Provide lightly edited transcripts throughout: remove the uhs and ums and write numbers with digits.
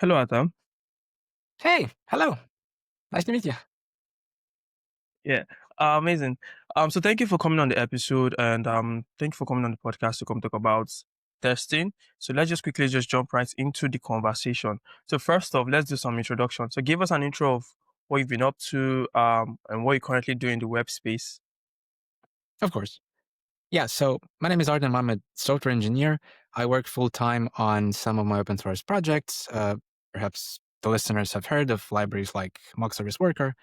Hello, Adam. Hey, hello. Nice to meet you. Yeah, amazing. So thank you for coming on the episode, and thank you for coming on the podcast to come talk about testing. So let's just quickly just jump right into the conversation. So first off, let's do some introduction. So give us an intro of what you've been up to, and what you currently do in the web space. Of course. Yeah, so my name is Artem. I'm a software engineer. I work full time on some of my open source projects. Perhaps the listeners have heard of libraries like Mock Service Worker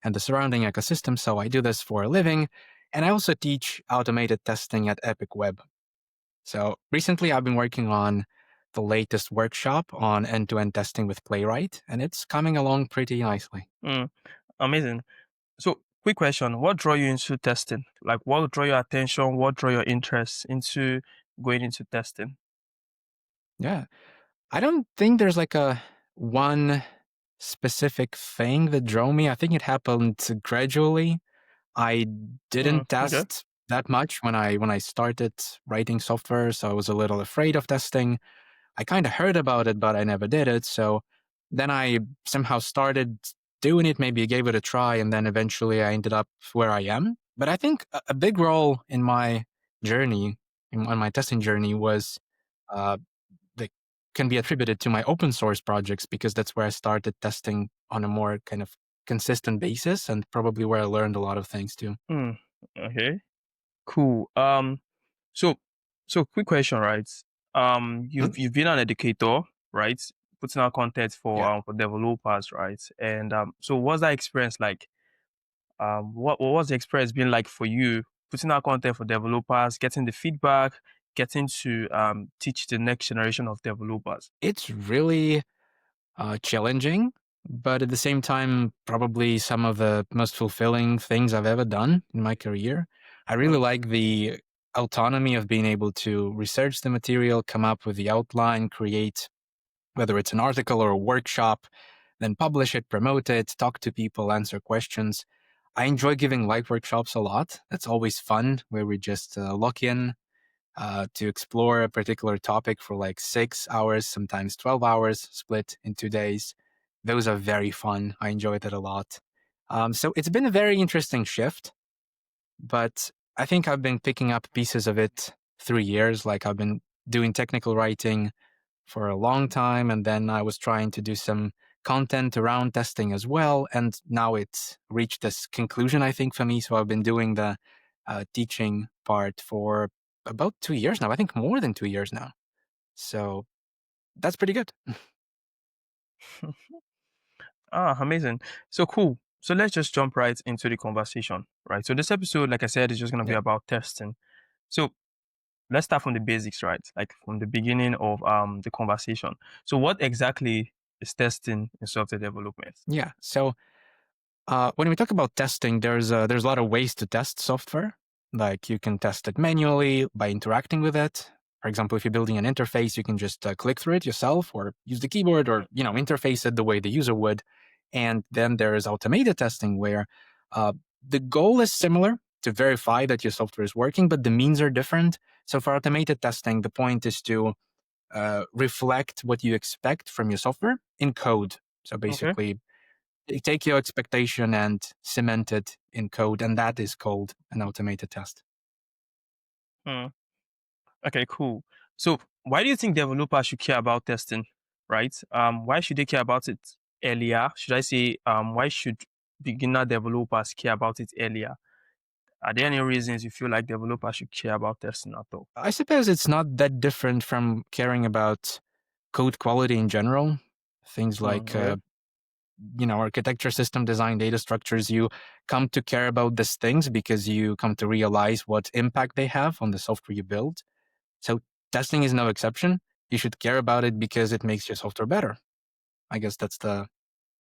and the surrounding ecosystem. So I do this for a living. And I also teach automated testing at EpicWeb. So recently I've been working on the latest workshop on end to end testing with Playwright, and it's coming along pretty nicely. Mm, amazing. So quick question: what draw you into testing? Like, what draw your attention? What draw your interest into going into testing? Yeah. I don't think there's like a one specific thing that drove me. I think it happened gradually. I didn't Okay. test that much when I started writing software, so I was a little afraid of testing. I kind of heard about it, but I never did it. So then I somehow started doing it, maybe gave it a try, and then eventually I ended up where I am. But I think a big role in my journey, on my testing journey, was uh, that can be attributed to my open source projects because that's where I started testing on a more kind of consistent basis and probably where I learned a lot of things too. Mm, okay. Cool. So, so quick question, right? Hmm? You've been an educator, right? Putting out content Yeah. for developers, right? And so what's that experience like? What was the experience been like for you putting out content for developers, getting the feedback, getting to teach the next generation of developers? It's really challenging, but at the same time, probably some of the most fulfilling things I've ever done in my career. I really Mm, like the autonomy of being able to research the material, come up with the outline, create whether it's an article or a workshop, then publish it, promote it, talk to people, answer questions. I enjoy giving live workshops a lot. That's always fun, where we just lock in to explore a particular topic for like 6 hours, sometimes 12 hours, split in 2 days. Those are very fun. I enjoy that a lot. So it's been a very interesting shift, but I think I've been picking up pieces of it through years. Like I've been doing technical writing for a long time, and then I was trying to do some content around testing as well. And now it's reached this conclusion, I think, for me. So I've been doing the teaching part for about 2 years now. I think more than 2 years now. So that's pretty good. amazing. So cool. So let's just jump right into the conversation, right? So this episode, like I said, is just gonna be Yeah. about testing. So let's start from the basics, right? Like from the beginning of the conversation. So what exactly is testing in software development? Yeah. So when we talk about testing, there's a lot of ways to test software. Like you can test it manually by interacting with it. For example, if you're building an interface, you can just click through it yourself, or use the keyboard, or interface it the way the user would. And then there is automated testing, where uh, the goal is similar to verify that your software is working, but the means are different. So for automated testing, the point is to reflect what you expect from your software in code. So Okay. basically, they take your expectation and cement it in code, and that is called an automated test. Hmm. Okay, cool. So why do you think developers should care about testing, right? Why should they care about it earlier? Should I say, why should beginner developers care about it earlier? Are there any reasons you feel like developers should care about testing at all? I suppose it's not that different from caring about code quality in general. Things like, Okay. architecture, system design, data structures. You come to care about these things because you come to realize what impact they have on the software you build. So testing is no exception. You should care about it because it makes your software better. I guess that's the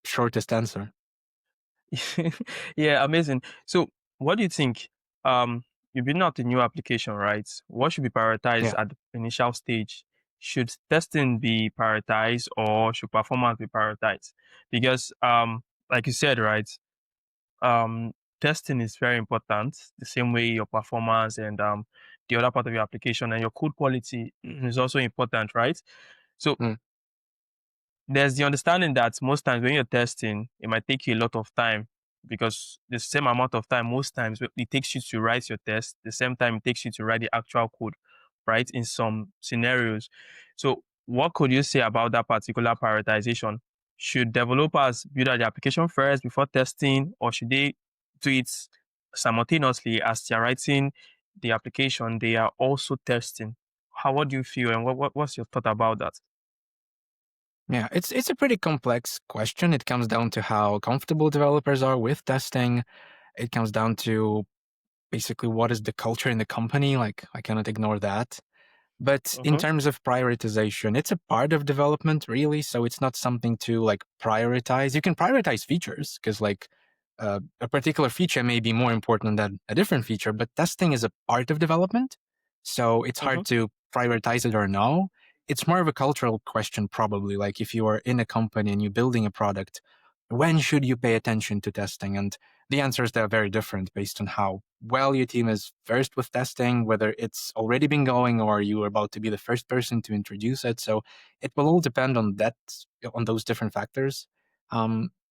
shortest answer. Yeah, amazing. So, what do you think? You're building out a new application, right? What should be prioritized Yeah. at the initial stage? Should testing be prioritized or should performance be prioritized? Because, like you said, right? Testing is very important. The same way your performance and the other part of your application and your code quality is also important, right? So, Mm. there's the understanding that most times when you're testing, it might take you a lot of time because the same amount of time most times it takes you to write your test, the same time it takes you to write the actual code, right? In some scenarios. So, what could you say about that particular prioritization? Should developers build out the application first before testing, or should they do it simultaneously as they're writing the application? They are also testing. What do you feel, and what's your thought about that? Yeah, it's a pretty complex question. It comes down to how comfortable developers are with testing. It comes down to basically what is the culture in the company. Like, I cannot ignore that. But in Mm-hmm, terms of prioritization, it's a part of development, really. So it's not something to like prioritize. You can prioritize features because like a particular feature may be more important than a different feature, but testing is a part of development. So it's mm-hmm, hard to prioritize it or no. It's more of a cultural question, probably. Like if you are in a company and you're building a product, when should you pay attention to testing? And the answers there are very different based on how well your team is first with testing, whether it's already been going or you are about to be the first person to introduce it. So it will all depend on that, on those different factors.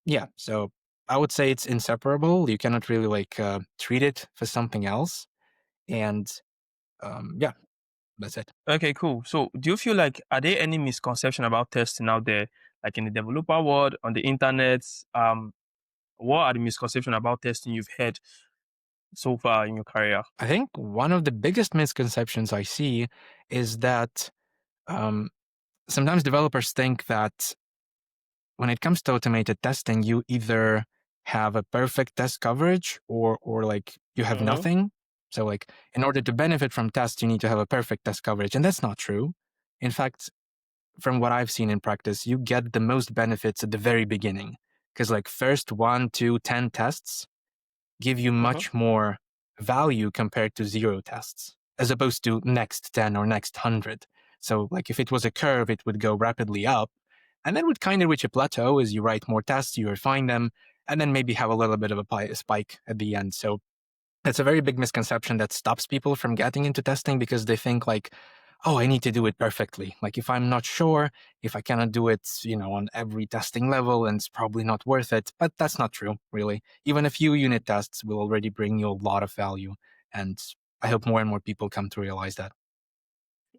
Yeah, so I would say it's inseparable. You cannot really like treat it for something else. And yeah, that's it. okay, cool. So, do you feel like are there any misconception about testing out there, like in the developer world, on the internet? What are the misconceptions about testing you've heard so far in your career? I think one of the biggest misconceptions I see is that um, sometimes developers think that when it comes to automated testing, you either have a perfect test coverage or like you have Mm-hmm, nothing. So like in order to benefit from tests, you need to have a perfect test coverage. And that's not true. In fact, from what I've seen in practice, you get the most benefits at the very beginning. Because like first 1, 2, 10 tests give you mm-hmm, much more value compared to 0 tests, as opposed to next 10 or next 100. So like if it was a curve, it would go rapidly up and then would kind of reach a plateau as you write more tests, you refine them, and then maybe have a little bit of a spike at the end. So it's a very big misconception that stops people from getting into testing because they think like, oh, I need to do it perfectly. Like if I'm not sure, if I cannot do it, on every testing level, then it's probably not worth it. But that's not true, really. Even a few unit tests will already bring you a lot of value. And I hope more and more people come to realize that.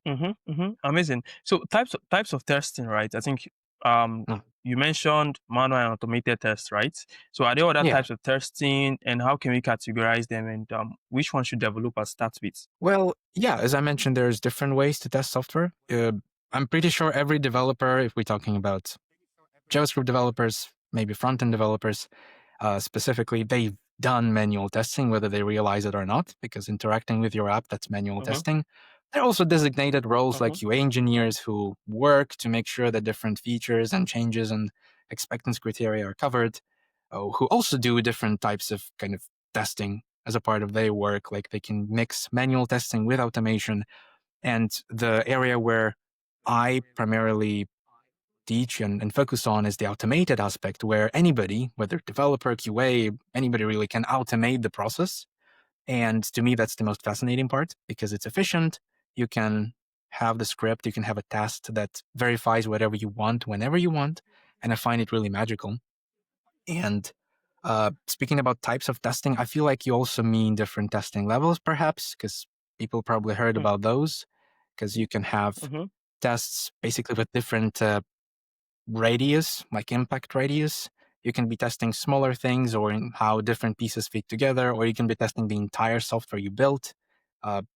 mm-hmm, mm-hmm. Amazing. So, types of testing, right? I think um Mm. you mentioned manual and automated tests, right? So, are there other Yeah. types of testing, and how can we categorize them, and which one should developers start with? Well, yeah, as I mentioned, there's different ways to test software. I'm pretty sure every developer, if we're talking about JavaScript developers, maybe front end developers, specifically, they've done manual testing, whether they realize it or not, because interacting with your app, that's manual Mm-hmm, testing. There are also designated roles mm-hmm, like QA engineers who work to make sure that different features and changes and expectance criteria are covered, who also do different types of kind of testing as a part of their work. Like they can mix manual testing with automation. And the area where I primarily teach and focus on is the automated aspect where anybody, whether developer, QA, anybody really can automate the process. And to me, that's the most fascinating part because it's efficient. You can have the script, you can have a test that verifies whatever you want whenever you want. And I find it really magical. And speaking about types of testing, I feel like you also mean different testing levels, perhaps, because people probably heard about those. Because you can have mm-hmm, tests basically with different radius, like impact radius. You can be testing smaller things or in how different pieces fit together, or you can be testing the entire software you built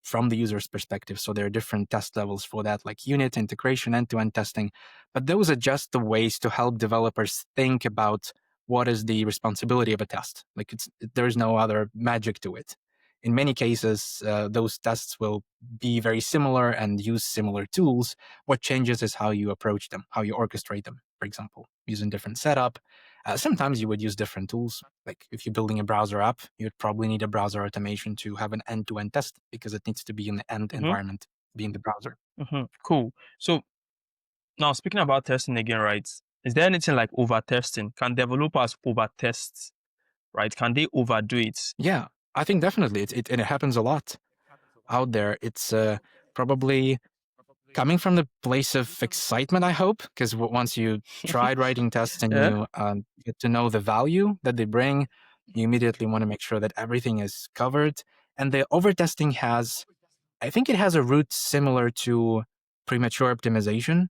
from the user's perspective. So there are different test levels for that, like unit, integration, end-to-end testing. But those are just the ways to help developers think about what is the responsibility of a test. Like there's no other magic to it. In many cases, those tests will be very similar and use similar tools. What changes is how you approach them, how you orchestrate them, for example, using different setup. Sometimes you would use different tools. Like if you're building a browser app, you'd probably need a browser automation to have an end-to-end test because it needs to be in the end mm-hmm, environment, be in the browser. mm-hmm. Cool. So, now speaking about testing again, right? Is there anything like over testing? Can developers over test, right? Can they overdo it? Yeah, I think definitely and it happens a lot out there. It's probably coming from the place of excitement, I hope, because once you tried writing tests and Yeah. you get to know the value that they bring, you immediately want to make sure that everything is covered. And the overtesting has, I think it has a root similar to premature optimization,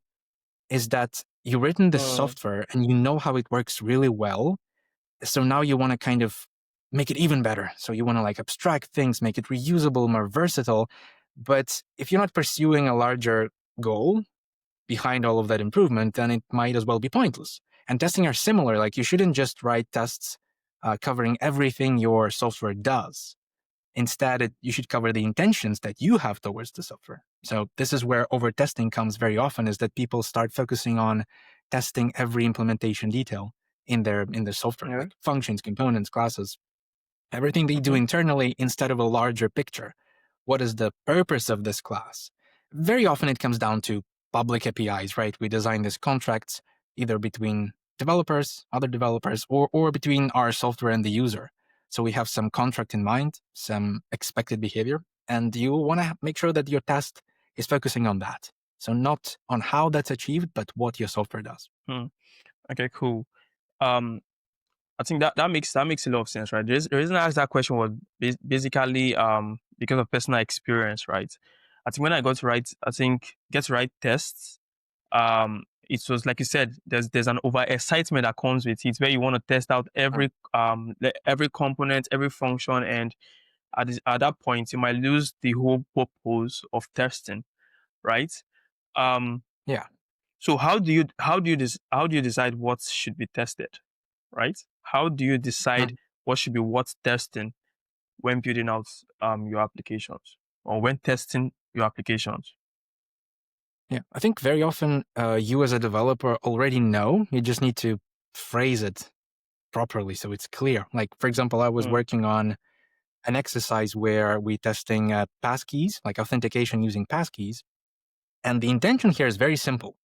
is that you've written the Mm, software and you know how it works really well. So now you want to kind of make it even better. So you want to like abstract things, make it reusable, more versatile. But if you're not pursuing a larger goal behind all of that improvement, then it might as well be pointless. And testing are similar. Like you shouldn't just write tests covering everything your software does. Instead, you should cover the intentions that you have towards the software. So this is where over-testing comes very often, is that people start focusing on testing every implementation detail in their software, yeah. like functions, components, classes, everything they do Mm-hmm. internally instead of a larger picture. What is the purpose of this class? Very often it comes down to public APIs, right? We design these contracts either between developers, other developers, or between our software and the user. So we have some contract in mind, some expected behavior, and you want to make sure that your test is focusing on that. So not on how that's achieved, but what your software does. Hmm. Okay, cool. Um, I think that makes a lot of sense, right? The reason I asked that question was basically because of personal experience, right? I think when I got to write, I think get to write tests, it was like you said, there's an over excitement that comes with it, where you want to test out Mm. every component, every function, and at that point you might lose the whole purpose of testing, right? Um, Yeah. so how do you decide what should be tested, right? How do you decide Mm. what should be worth testing when building out your applications or when testing your applications? Yeah. I think very often you as a developer already know. You just need to phrase it properly so it's clear. Like, for example, I was Mm, working on an exercise where we testing passkeys, like authentication using passkeys. And the intention here is very simple.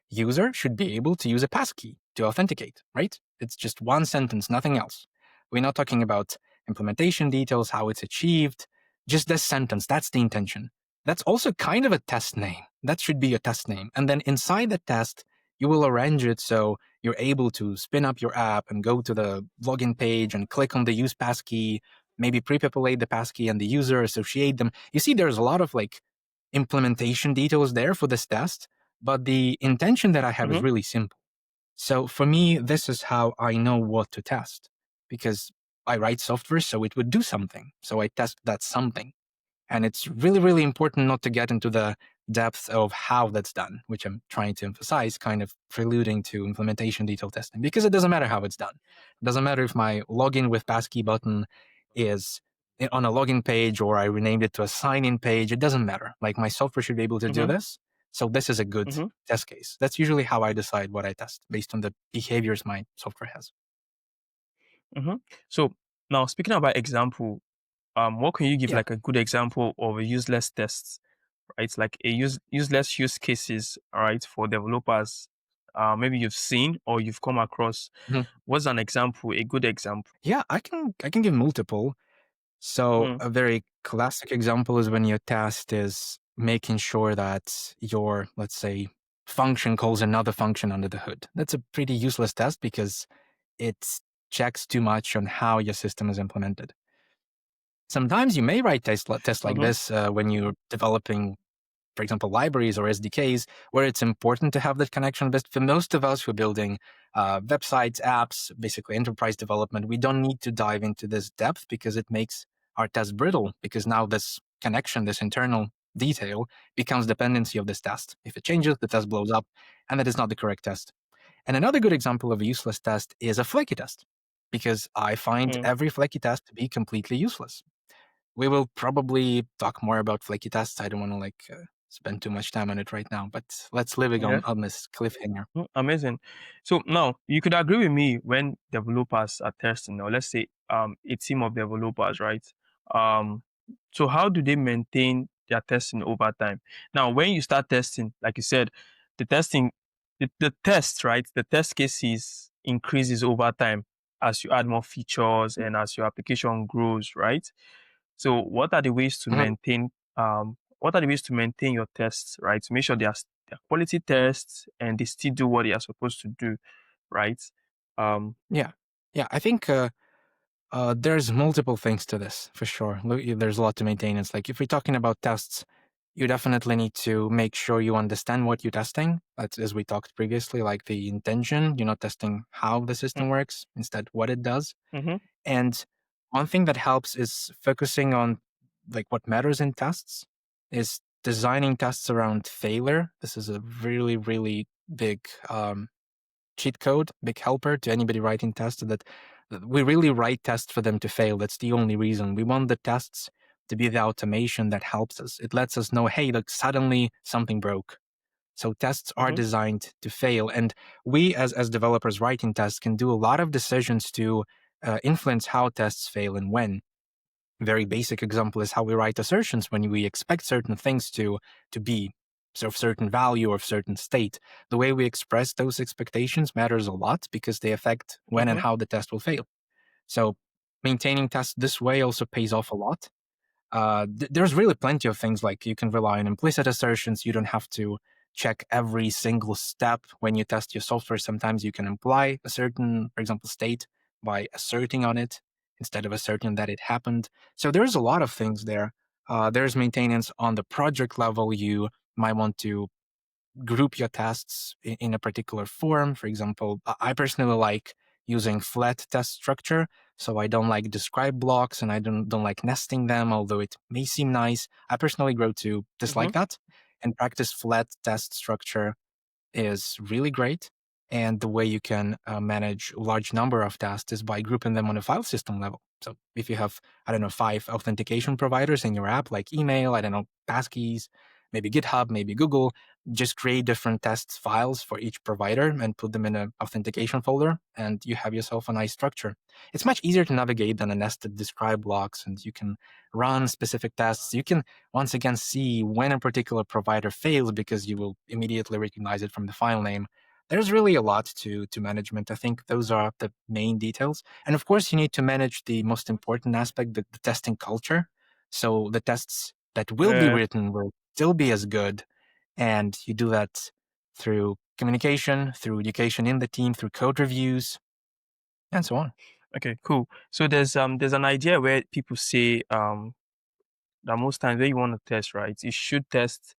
User should be able to use a passkey to authenticate, right? It's just one sentence, nothing else. We're not talking about implementation details, how it's achieved, just this sentence. That's the intention. That's also kind of a test name. That should be a test name. And then inside the test, you will arrange it so you're able to spin up your app and go to the login page and click on the use passkey, maybe pre-populate the passkey and the user, associate them. You see, there's a lot of like implementation details there for this test, but the intention that I have is mm-hmm, really simple. So for me, this is how I know what to test because I write software so it would do something. So I test that something. And it's really, really important not to get into the depth of how that's done, which I'm trying to emphasize, kind of preluding to implementation detail testing, because it doesn't matter how it's done. It doesn't matter if my login with passkey button is on a login page or I renamed it to a sign in page. It doesn't matter. Like my software should be able to do mm-hmm, this. So this is a good mm-hmm, test case. That's usually how I decide what I test based on the behaviors my software has. mm-hmm. So now speaking about example, what can you give Yeah. like a good example of a useless tests, right? Like a useless use cases, all right, for developers. Maybe you've seen or you've come across. Mhm. What's an example? A good example. Yeah, I can give multiple. So Mm, a very classic example is when your test is making sure that your, let's say, function calls another function under the hood. That's a pretty useless test because it checks too much on how your system is implemented. Sometimes you may write tests like mm-hmm, this when you're developing, for example, libraries or SDKs, where it's important to have that connection. But for most of us who are building websites, apps, basically enterprise development, we don't need to dive into this depth because it makes our test brittle, because now this connection, this internal detail becomes dependency of this test. If it changes, the test blows up, and that is not the correct test. And another good example of a useless test is a flaky test, because I find mm, every flaky test to be completely useless. We will probably talk more about flaky tests. I don't want to spend too much time on it right now, but let's leave it yeah. on this cliffhanger. Amazing. So now you could agree with me when developers are testing. Now let's say a team of developers, right? Um, so how do they maintain their testing over time? Now, when you start testing, like you said, the testing, the test, right? The test cases increases over time as you add more features and as your application grows, right? So what are the ways to Mhm. maintain what are the ways to maintain your tests, right? To make sure they're quality tests and they still do what they are supposed to do, right? Um, Yeah. Yeah. I think there's multiple things to this for sure. There's a lot to maintain. It's like if we're talking about tests, you definitely need to make sure you understand what you're testing. That's as we talked previously, like the intention. You're not testing how the system works, instead what it does. mm-hmm, And one thing that helps is focusing on like what matters in tests is designing tests around failure. This is a really, really big cheat code, big helper to anybody writing tests that we really write tests for them to fail. That's the only reason. We want the tests to be the automation that helps us. It lets us know, hey, look, suddenly something broke. So tests are mm-hmm, designed to fail. And we as developers writing tests can do a lot of decisions to influence how tests fail and when. Very basic example is how we write assertions when we expect certain things to be of certain value or certain state. The way we express those expectations matters a lot because they affect when and mm-hmm, how the test will fail. So maintaining tests this way also pays off a lot. There's really plenty of things like you can rely on implicit assertions. You don't have to check every single step when you test your software. Sometimes you can imply a certain, for example, state by asserting on it instead of asserting that it happened. So there's a lot of things there. There's maintenance on the project level. You might want to group your tests in a particular form. For example, I personally like using flat test structure. So I don't like describe blocks and I don't like nesting them, although it may seem nice. I personally grow to mm-hmm, dislike that and practice flat test structure is really great. And the way you can manage a large number of tasks is by grouping them on a file system level. So if you have, I don't know, 5 authentication providers in your app, like email, I don't know, passkeys, maybe GitHub, maybe Google, just create different test files for each provider and put them in an authentication folder, and you have yourself a nice structure. It's much easier to navigate than a nested describe blocks, and you can run specific tests. You can once again see when a particular provider fails because you will immediately recognize it from the file name. There's really a lot to management. I think those are the main details. And of course, you need to manage the most important aspect, the testing culture. So the tests that will be yeah, written will still be as good. And you do that through communication, through education in the team, through code reviews, and so on. okay, cool. So there's an idea where people say that most times when you want to test, right, you should test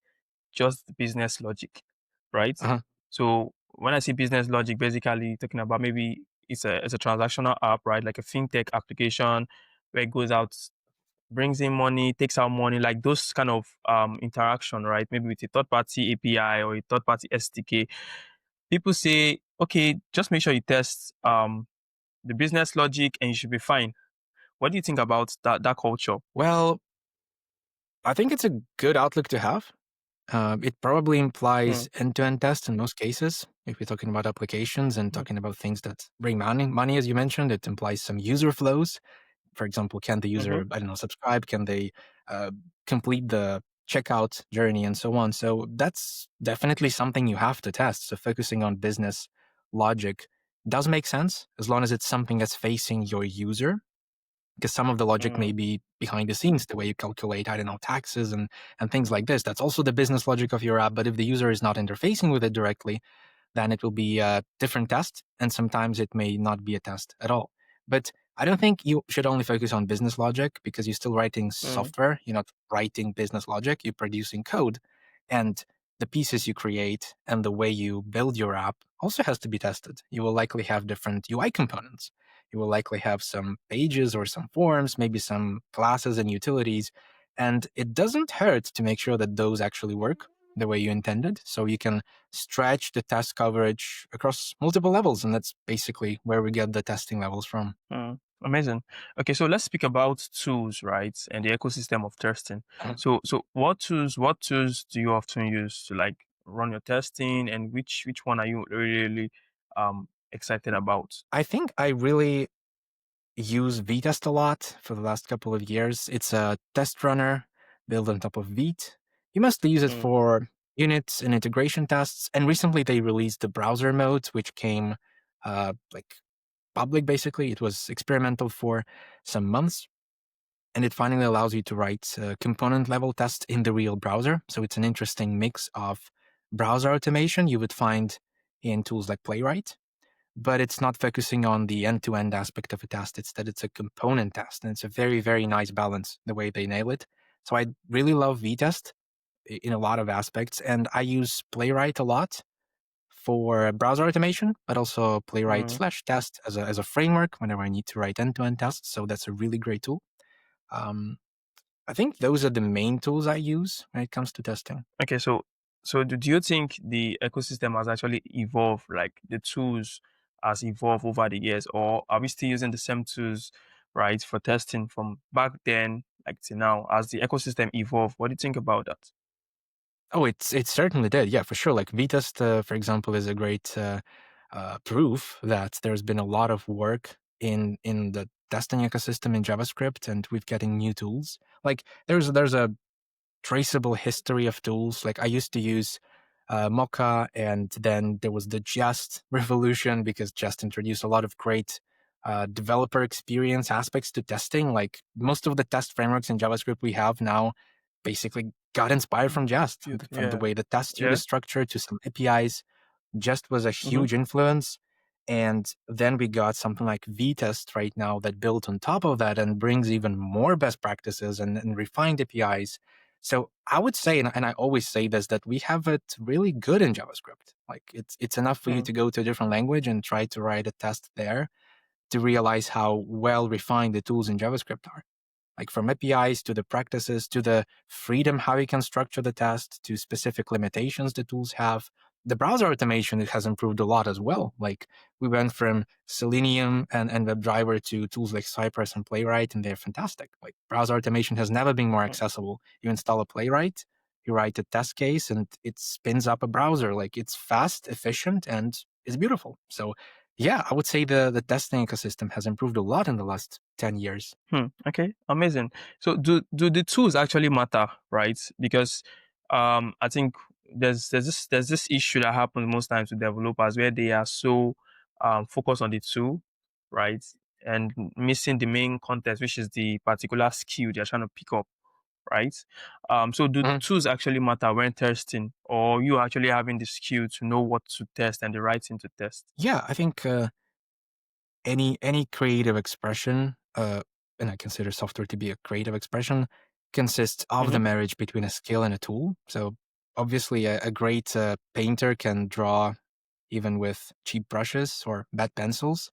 just business logic, right? Uh-huh. So when I say business logic, basically talking about maybe it's a transactional app, right? Like a fintech application where it goes out, brings in money, takes out money, like those kind of interaction, right? Maybe with a third party API or a third party SDK. People say, okay, just make sure you test the business logic and you should be fine. What do you think about that culture? Well, I think it's a good outlook to have. It probably Mm, implies end-to-end tests in most cases. If we're talking about applications and mm, talking about things that bring money, as you mentioned, it implies some user flows. For example, can the mm-hmm, user, I don't know, subscribe? Can they uh, complete the checkout journey and so on? So that's definitely something you have to test. So focusing on business logic does make sense as long as it's something that's facing your user, because some of the logic may mm, be behind the scenes, the way you calculate, I don't know, taxes and things like this. That's also the business logic of your app. But if the user is not interfacing with it directly, then it will be a different test. And sometimes it may not be a test at all. But I don't think you should only focus on business logic because you're still writing mm, software. You're not writing business logic, you're producing code. And the pieces you create and the way you build your app also has to be tested. You will likely have different UI components. You will likely have some pages or some forms, maybe some classes and utilities. And it doesn't hurt to make sure that those actually work the way you intended. So you can stretch the test coverage across multiple levels. And that's basically where we get the testing levels from. mm. Amazing. Okay, so let's speak about tools, right, and the ecosystem of testing. Uh, So what tools do you often use to like run your testing, and which one are you really excited about? I think I really use Vitest a lot for the last couple of years. It's a test runner built on top of Vite. You mostly use it Mm, for units and integration tests. And recently they released the browser mode, which came like public basically. It was experimental for some months. And it finally allows you to write component level tests in the real browser. So it's an interesting mix of browser automation you would find in tools like Playwright, but it's not focusing on the end-to-end aspect of a test. It's that it's a component test, and it's a very, very nice balance the way they nail it. So I really love Vitest in a lot of aspects, and I use Playwright a lot for browser automation, but also Playwright Mm. slash test as a framework whenever I need to write end-to-end tests. So that's a really great tool. Um, I think those are the main tools I use when it comes to testing. Okay, so do you think the ecosystem has actually evolved, like the tools has evolved over the years, or are we still using the same tools, right, for testing from back then, like to now? As the ecosystem evolved, what do you think about that? Oh, it certainly did. Yeah, for sure. Like Vitest, for example, is a great proof that there's been a lot of work in the testing ecosystem in JavaScript, and we're getting new tools. Like there's a traceable history of tools. Like I used to use Mocha, and then there was the Jest revolution because Jest introduced a lot of great developer experience aspects to testing. Like most of the test frameworks in JavaScript we have now basically got inspired from Jest, Cute. from the Yeah. way the test suite Yeah. is structured to some APIs. Jest was a Mm-hmm. huge influence. And then we got something like Vitest right now that built on top of that and brings even more best practices and refined APIs. So I would say, and I always say this, that we have it really good in JavaScript. Like it's enough for you Hmm. to go to a different language and try to write a test there to realize how well refined the tools in JavaScript are, like from APIs to the practices to the freedom how you can structure the test to specific limitations the tools have. The browser automation has improved a lot as well. Like we went from Selenium and WebDriver to tools like Cypress and Playwright, and they're fantastic. Like browser automation has never been more accessible. You install a Playwright, you write a test case, and it spins up a browser. Like it's fast, efficient, and it's beautiful. So yeah, I would say the testing ecosystem has improved a lot in the last 10 years. Okay, amazing. So do the tools actually matter, right? Because I think there's this issue that happens most times with developers where they are so focused on the tool, right? And missing the main context, which is the particular skill they're trying to pick up, right? So do the Mhm. tools actually matter when testing, or you actually having the skill to know what to test and the right thing to test? Yeah, I think any creative expression, and I consider software to be a creative expression, consists of the Mm-hmm. marriage between a skill and a tool. So obviously, a great painter can draw even with cheap brushes or bad pencils,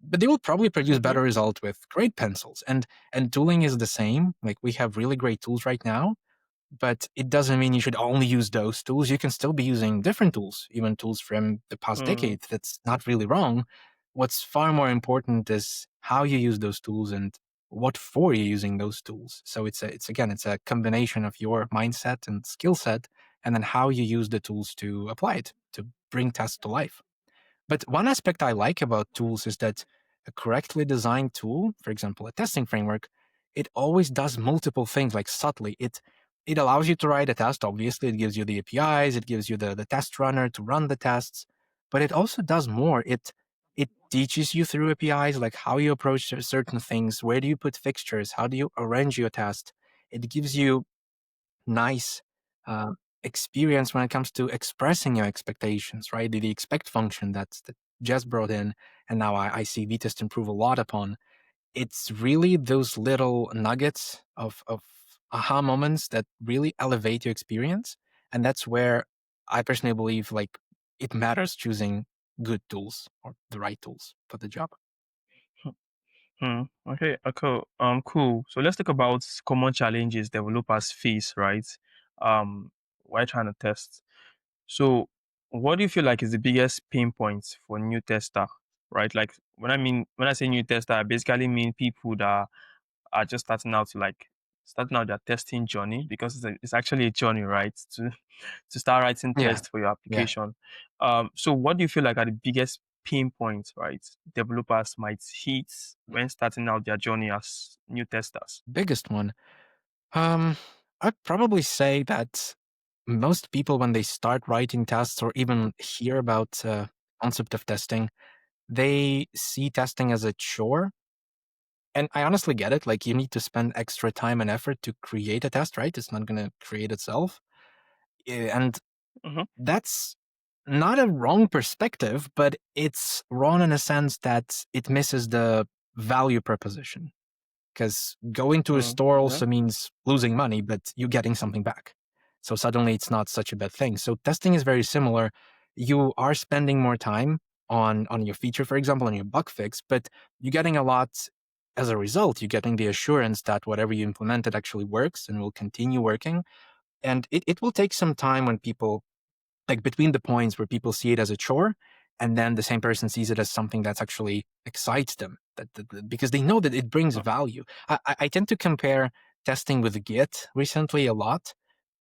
but they will probably produce Mm-hmm. better results with great pencils. And tooling is the same. Like we have really great tools right now, but it doesn't mean you should only use those tools. You can still be using different tools, even tools from the past Mm-hmm. decade. That's not really wrong. What's far more important is how you use those tools and what for you're using those tools. So it's a combination of your mindset and skill set, and then how you use the tools to apply it to bring tasks to life. But one aspect I like about tools is that a correctly designed tool, for example, a testing framework, it always does multiple things like subtly. It allows you to write a test. Obviously, it gives you the APIs, it gives you the test runner to run the tests, but it also does more. It teaches you through APIs like how you approach certain things, where do you put fixtures, how do you arrange your test. It gives you nice uh, experience when it comes to expressing your expectations, right? The expect function that just brought in, and now I see Vitest improve a lot upon. It's really those little nuggets of aha moments that really elevate your experience, and that's where I personally believe like it matters choosing good tools or the right tools for the job. Okay, cool. Cool. So let's talk about common challenges developers face, right? While trying to test. So, what do you feel like is the biggest pain points for new tester, right? Like when I say new tester, I basically mean people that are just starting out their testing journey because it's actually a journey, right? To start writing Yeah, tests for your yeah. application. So what do you feel like are the biggest pain points, right? Developers might hit when starting out their journey as new testers. Biggest one. Um, I'd probably say that most people, when they start writing tests or even hear about concept of testing, they see testing as a chore, And I honestly get it. Like, you need to spend extra time and effort to create a test, right? It's not going to create itself. And Mm-hmm. that's not a wrong perspective, but it's wrong in a sense that it misses the value proposition. Because going to a Mm, store yeah. also means losing money, but you getting something back. So suddenly it's not such a bad thing. So testing is very similar. You are spending more time on your feature, for example, on your bug fix, but you're getting a lot as a result. You're getting the assurance that whatever you implemented actually works and will continue working. And it will take some time when people, like between the points where people see it as a chore and then the same person sees it as something that's actually excites them because they know that it brings Uh, value. I tend to compare testing with Git recently a lot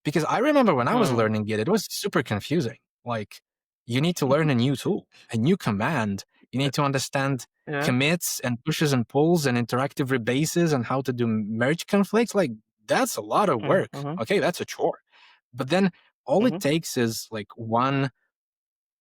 because I remember when I was mm, learning Git, it was super confusing. Like, you need to learn a new tool, a new command. You yeah. need to understand Yeah. commits and pushes and pulls and interactive rebases and how to do merge conflicts. Like, that's a lot of Mm, work. mm-hmm. Okay, that's a chore. But then all it Mm-hmm. takes is like one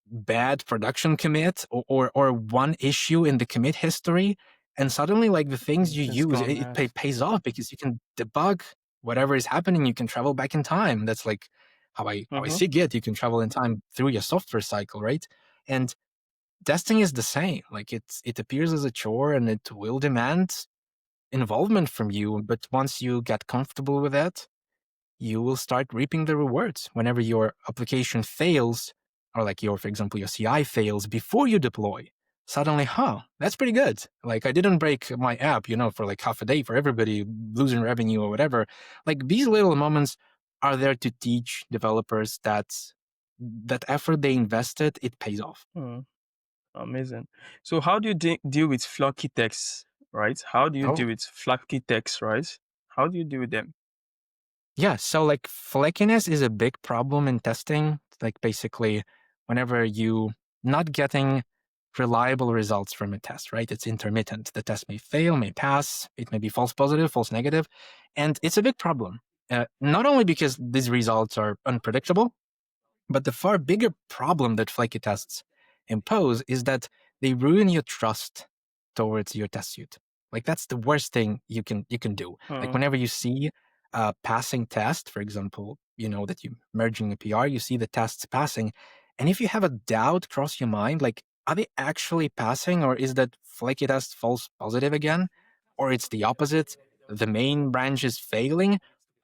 bad production commit or one issue in the commit history, and suddenly like the things you It's use, gone. Yes. pays off because you can debug whatever is happening. You can travel back in time. That's like how I Mm-hmm. see Git. You can travel in time through your software cycle, right? And testing is the same. Like, it appears as a chore and it will demand involvement from you, but once you get comfortable with it, you will start reaping the rewards whenever your application fails, or like for example, your CI fails before you deploy. Suddenly, that's pretty good. Like, I didn't break my app, for like half a day for everybody losing revenue or whatever. Like, these little moments are there to teach developers that effort they invested, it pays off. Mm, amazing. So how do you deal with flaky texts, right? How do you Oh, deal with flaky texts, right? How do you deal with them? yeah, so like flakiness is a big problem in testing. Like, basically, whenever you not getting reliable results from a test, right? It's intermittent. The test may fail, may pass, it may be false positive, false negative, and it's a big problem. Not only because these results are unpredictable, but the far bigger problem that flaky tests impose is that they ruin your trust towards your test suite. Like, that's the worst thing you can do. Like, Mm, whenever you see a passing test, for example, that you're merging a PR, you see the tests passing, and if you have a doubt cross your mind, like, are they actually passing, or is that flaky test false positive again, or it's the opposite? The main branch is failing,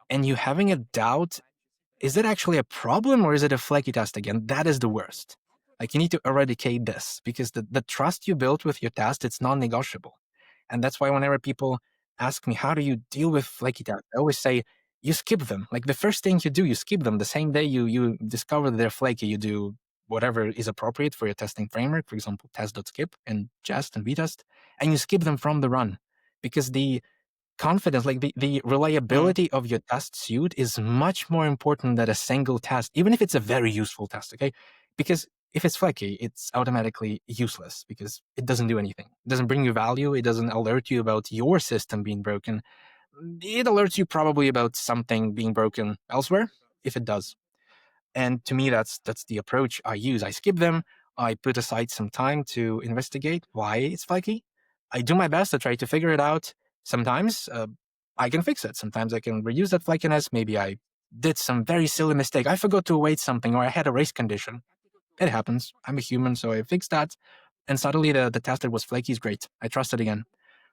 and you having a doubt, is it actually a problem or is it a flaky test again? That is the worst. Like, you need to eradicate this because the trust you built with your test, it's non-negotiable. And that's why whenever people ask me, how do you deal with flaky tests? I always say, you skip them. Like, the first thing you do, you skip them. The same day you discover that they're flaky, you do whatever is appropriate for your testing framework, for example, test.skip and jest and vitest, and you skip them from the run because the confidence, like the mm, reliability of your test suite is much more important than a single test, even if it's a very useful test, okay? Because if it's flaky, it's automatically useless because it doesn't do anything. It doesn't bring you value. It doesn't alert you about your system being broken. It alerts you probably about something being broken elsewhere, if it does. And to me, that's the approach I use. I skip them. I put aside some time to investigate why it's flaky. I do my best to try to figure it out. Sometimes I can fix it. Sometimes I can reuse that flakiness. Maybe I did some very silly mistake. I forgot to await something, or I had a race condition. It happens. I'm a human, so I fixed that. And suddenly the test that was flaky is great. I trust it again.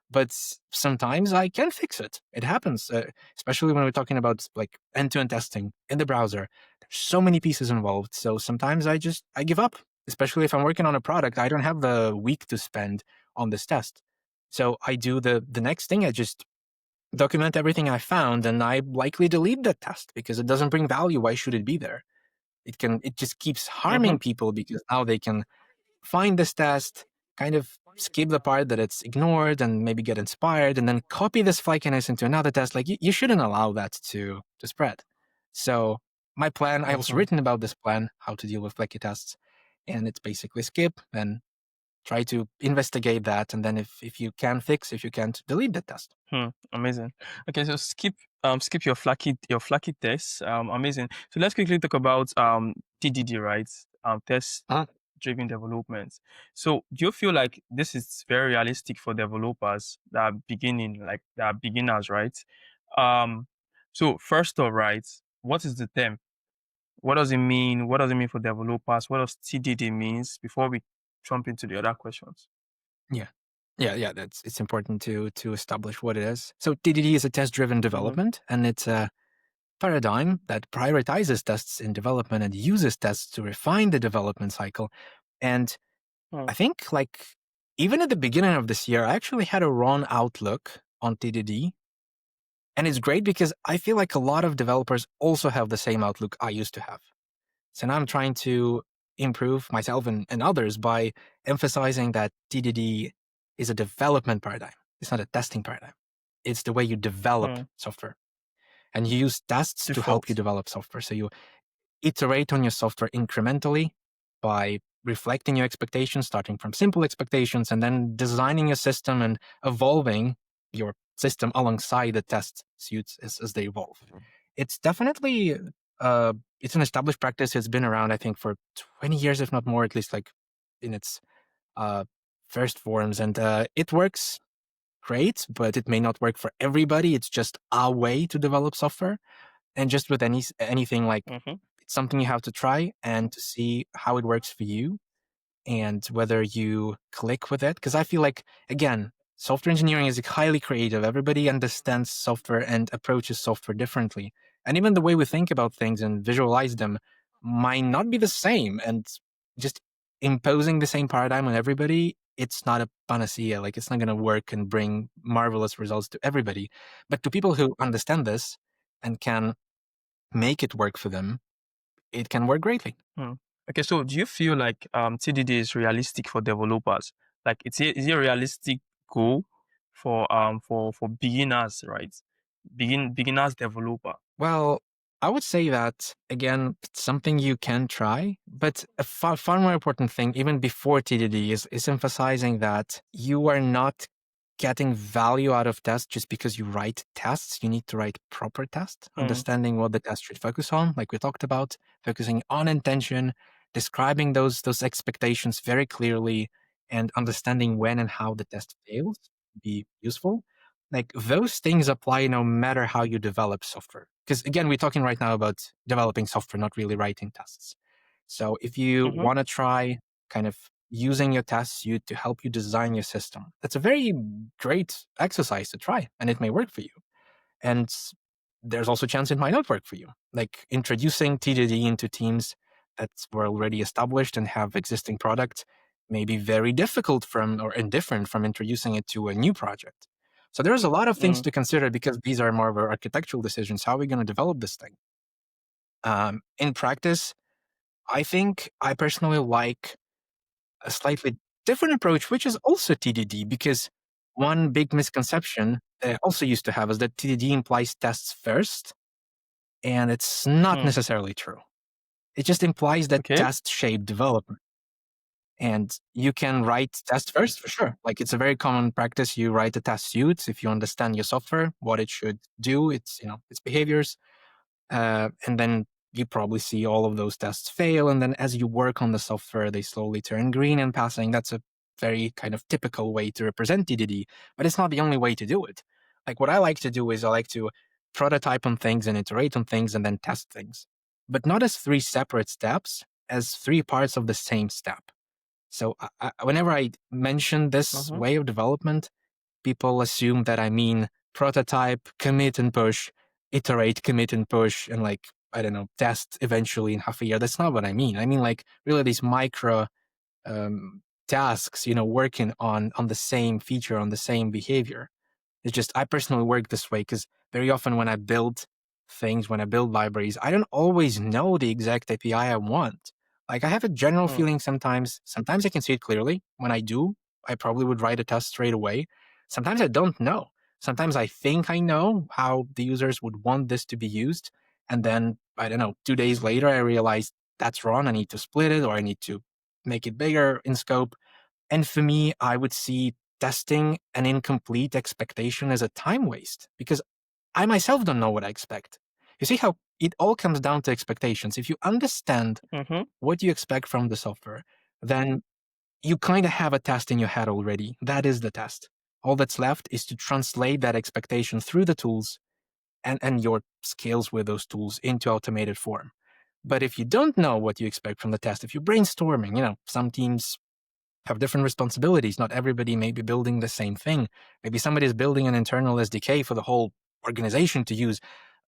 But sometimes I can fix it. It happens, especially when we're talking about like end-to-end testing in the browser. There's so many pieces involved. So sometimes I give up, especially if I'm working on a product. I don't have the week to spend on this test. So I do the next thing. I just document everything I found, and I likely delete that test because it doesn't bring value. Why should it be there? It just keeps mm-hmm. harming people because now they can find this test, kind of skip the part that it's ignored and maybe get inspired, and then copy this flakiness into another test. Like, you shouldn't allow that to spread. So my plan, I also Mm-hmm. written about this plan, how to deal with flaky tests, and it's basically skip and try to investigate that, and then if you can fix, if you can't, delete the test. Hmm, amazing. Okay, so skip your flaky tests. Amazing. So let's quickly talk about TDD, right? Test Huh? driven development. So do you feel like this is very realistic for developers that are beginning, like that are beginners, right? Um, so first off, right, what is the term? What does it mean? What does it mean for developers? What does TDD means before we jump into the other questions? Yeah. Yeah. That's it's important to establish what it is. So TDD is a test-driven Mm-hmm. development, and it's a paradigm that prioritizes tests in development and uses tests to refine the development cycle. And I think like even at the beginning of this year, I actually had a wrong outlook on TDD. And it's great because I feel like a lot of developers also have the same outlook I used to have. So now I'm trying to improve myself and others by emphasizing that TDD is a development paradigm. It's not a testing paradigm. It's the way you develop Mm. software. And you use tests to help you Default. develop software. So you iterate on your software incrementally by reflecting your expectations, starting from simple expectations, and then designing a system and evolving your system alongside the test suits as they evolve. It's definitely it's an established practice. It's been around, I think, for 20 years, if not more, at least like in its uh, first forms, and it works great, but it may not work for everybody. It's just a way to develop software, and just with anything like Mm-hmm. it's something you have to try and to see how it works for you and whether you click with it. Because I feel like, again, software engineering is highly creative. Everybody understands software and approaches software differently. And even the way we think about things and visualize them might not be the same. And just imposing the same paradigm on everybody, it's not a panacea. Like, it's not going to work and bring marvelous results to everybody. But to people who understand this and can make it work for them, it can work greatly. Mm. Okay, so do you feel like TDD is realistic for developers? Like, is it a realistic goal for beginners, right? Beginners developer. Well, I would say that, again, it's something you can try, but a far more important thing, even before TDD, is emphasizing that you are not getting value out of tests just because you write tests. You need to write proper tests, Mm. understanding what the test should focus on, like we talked about, focusing on intention, describing those expectations very clearly, and understanding when and how the test fails be useful. Like those things apply no matter how you develop software. Because again, we're talking right now about developing software, not really writing tests. So if you Mm-hmm. want to try kind of using your test suite to help you design your system, that's a very great exercise to try, and it may work for you. And there's also a chance it might not work for you. Like introducing TDD into teams that were already established and have existing products may be very difficult from or indifferent from introducing it to a new project. So there's a lot of things Mm. to consider because these are more of our architectural decisions. How are we going to develop this thing? In practice, I think I personally like a slightly different approach, which is also TDD, because one big misconception that I also used to have is that TDD implies tests first, and it's not Mm. necessarily true. It just implies that Okay. test shape development. And you can write tests first for sure. Like it's a very common practice. You write a test suite if you understand your software, what it should do, its behaviors, and then you probably see all of those tests fail. And then as you work on the software, they slowly turn green and passing. That's a very kind of typical way to represent TDD, but it's not the only way to do it. Like what I like to do is I like to prototype on things and iterate on things and then test things, but not as three separate steps, as three parts of the same step. So whenever I mention this Mm-hmm. way of development, people assume that I mean prototype, commit and push, iterate, commit and push, and like, I don't know, test eventually in half a year. That's not what I mean. I mean like really these micro tasks, working on the same feature, on the same behavior. It's just I personally work this way because very often when I build things, when I build libraries, I don't always know the exact API I want. Like I have a general Mm. feeling sometimes. Sometimes I can see it clearly. When I do, I probably would write a test straight away. Sometimes I don't know. Sometimes I think I know how the users would want this to be used. And then, I don't know, 2 days later, I realize that's wrong. I need to split it or I need to make it bigger in scope. And for me, I would see testing an incomplete expectation as a time waste because I myself don't know what I expect. You see how it all comes down to expectations. If you understand Mm-hmm. what you expect from the software, then you kind of have a test in your head already. That is the test. All that's left is to translate that expectation through the tools and your skills with those tools into automated form. But if you don't know what you expect from the test, if you're brainstorming, some teams have different responsibilities. Not everybody may be building the same thing. Maybe somebody is building an internal SDK for the whole organization to use.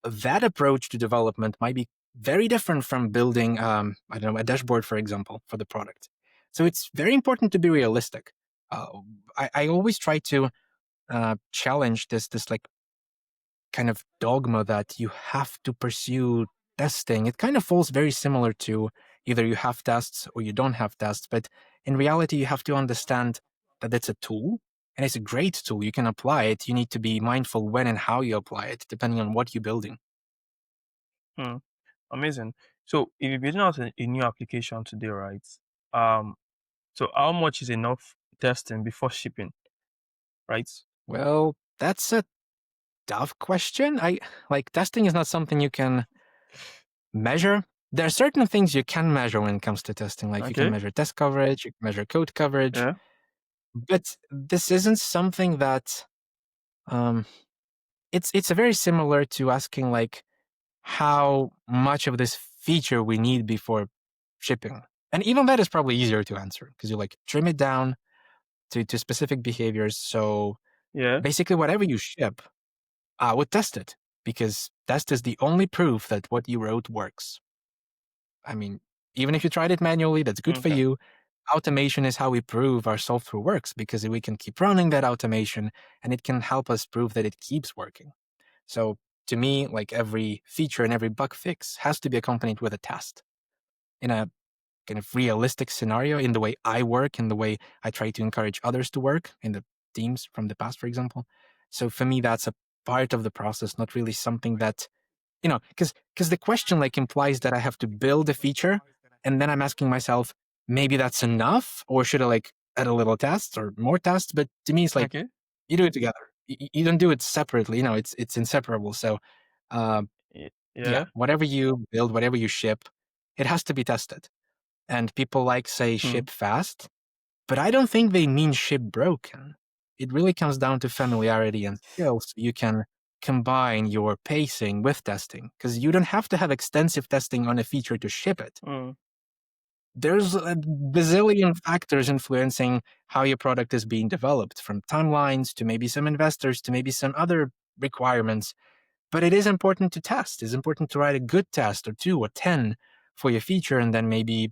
That approach to development might be very different from building, I don't know, a dashboard, for example, for the product. So it's very important to be realistic. I always try to challenge this like kind of dogma that you have to pursue testing. It kind of falls very similar to either you have tests or you don't have tests. But in reality, you have to understand that it's a tool and it's a great tool. You can apply it. You need to be mindful when and how you apply it, depending on what you're building. Hmm. Amazing. So if you're building out a new application today, right? Um, so how much is enough testing before shipping, right? Well, that's a tough question. Testing is not something you can measure. There are certain things you can measure when it comes to testing, like you can Okay. measure test coverage, you can measure code coverage, Yeah. but this isn't something that um, it's very similar to asking like how much of this feature we need before shipping. And even that is probably easier to answer because you like trim it down to specific behaviors. So Yeah. basically, whatever you ship, I would test it because test is the only proof that what you wrote works. I mean, even if you tried it manually, that's good for Okay. you. Automation is how we prove our software works because we can keep running that automation and it can help us prove that it keeps working. So to me, like every feature and every bug fix has to be accompanied with a test in a kind of realistic scenario in the way I work, in the way I try to encourage others to work in the teams from the past, for example. So for me, that's a part of the process, not really something that, because the question like implies that I have to build a feature and then I'm asking myself, maybe that's enough or should I like add a little test or more tests? But to me, it's like Okay. you do it together. You don't do it separately. It's inseparable. So, uh, yeah, Yeah. whatever you build, whatever you ship, it has to be tested. And people like say Hmm. ship fast, but I don't think they mean ship broken. It really comes down to familiarity and skills. You can combine your pacing with testing because you don't have to have extensive testing on a feature to ship it. Hmm. There's a bazillion factors influencing how your product is being developed, from timelines to maybe some investors to maybe some other requirements. But it is important to test. It's important to write a good test or two or 10 for your feature. And then maybe